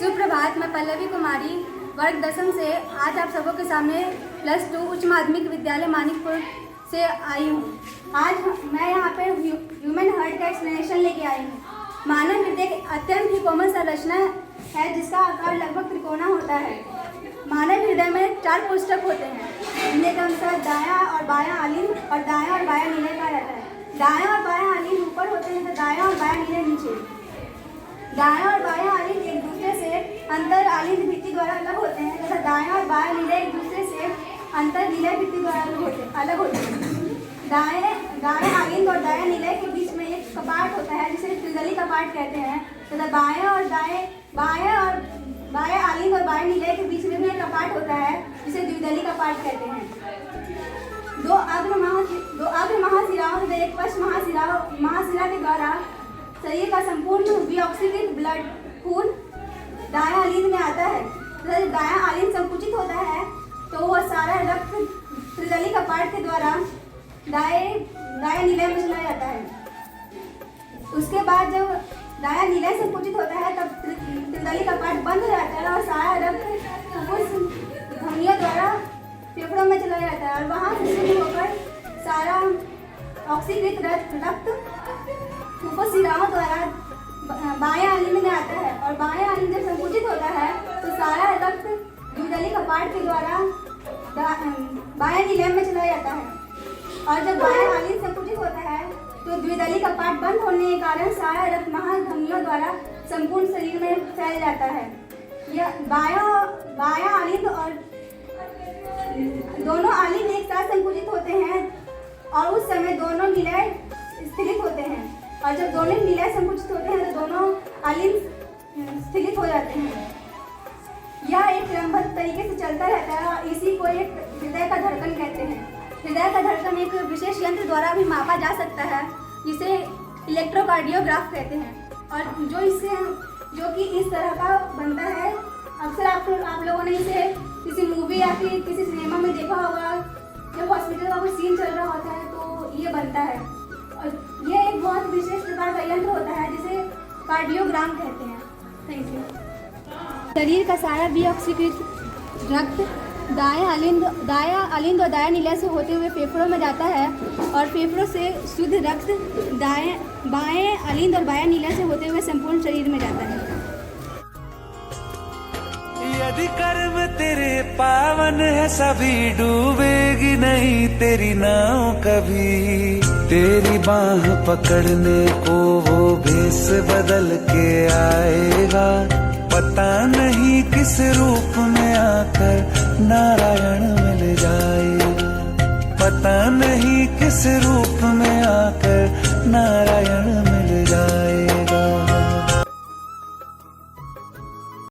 सुप्रभात, मैं पल्लवी कुमारी वर्ग 10वीं से आज आप सबों के सामने +2 उच्च माध्यमिक विद्यालय मानिकपुर से आई हूँ। आज मैं यहाँ पे ह्यूमन हार्ट का एक्सप्लेनेशन लेके आई हूँ। मानव हृदय एक अत्यंत ही कोमल संरचना है जिसका आकार लगभग त्रिकोणा होता है। मानव हृदय में 4 कोष्ठक होते हैं जिनके अनुसार दायां और बायां आलिंद और दायां और बायां नीले कहा जाता है। दायां और बायां आलिंद ऊपर होते हैं तो दायां और बायां नीले नीचे। दायां और बायां आलिंद एक दूसरे से अंतर आलिंद भित्ति द्वारा अलग होते हैं तथा दायां और बायां नीले एक दूसरे से अंतर नीले भित्ति द्वारा अलग होते हैं। दाएं आलिंद और दायां नीले के बीच में एक कपाट होता है जिसे त्रिदली कपाट कहते हैं तथा बायां आलिंद और बायां नीले के बीच में भी एक कपाट होता है जिसे द्विदली कपाट कहते हैं। दो अग्र महाशिराओं व एक पश्च महाशिरा के द्वारा शरीर का संपूर्ण विऑक्सीकृत ब्लड खून दायां आलिंद में आता है। जब दायां आलिंद संकुचित होता है तो वह सारा रक्त त्रिदली कपाट के द्वारा दायां नीले में चला जाता है। उसके बाद जब दायां नीले संकुचित होता है तब त्रिदली कपाट बंद हो जाता है और सारा रक्त फुफ्फुस धमनियों द्वारा फेफड़ों में चला जाता है और वहाँ से शुरू होकर सारा ऑक्सीकृत रक्त फुफ्फुस शिराओं द्वारा बाएं आलिंद में आता है और बाएं आलिंद जब संकुचित होता है तो सारा रक्त द्विदली कपाट के द्वारा बाएं नीले में चला जाता है और जब बाएं आलिंद संकुचित होता है तो द्विदली कपाट बंद होने के कारण सारा रक्त महाधमनियों द्वारा संपूर्ण शरीर में फैल जाता है। यह बायां आलिंद और दोनों आलिंद एक साथ संकुचित होते हैं और उस समय दोनों नीले स्थिलित होते हैं और जब दोनों नीले संकुचित होते हैं तो दोनों आलिंद स्थिलित हो जाते हैं। यह एक क्रमबद्ध तरीके से चलता रहता है और इसी को एक हृदय का धड़कन कहते हैं। हृदय का धड़कन एक विशेष यंत्र द्वारा भी मापा जा सकता है जिसे इलेक्ट्रोकार्डियोग्राफ कहते हैं और जो कि इस तरह का बनता है। अक्सर आप लोगों ने इसे किसी मूवी या फिर किसी सिनेमा में देखा होगा। जब हॉस्पिटल का कोई सीन चल रहा होता है तो ये बनता है और ये एक बहुत विशेष प्रकार का यंत्र होता है जिसे कार्डियोग्राम कहते हैं। Thank you. शरीर का सारा विऑक्सीकृत रक्त दायां आलिंद और दायां नीले से होते हुए फेफड़ों में जाता है और फेफड़ों से शुद्ध रक्त बाएं आलिंद और बायां नीले से होते हुए संपूर्ण शरीर में जाता है। यदि कर्म तेरे पावन है सभी डूबेगी नहीं तेरी नाव कभी। तेरी बाह पकड़ने को वो भेष बदल के आएगा। पता नहीं किस रूप में आकर नारायण मिल जाएगा। पता नहीं किस रूप में आकर नारायण मिल जाएगा।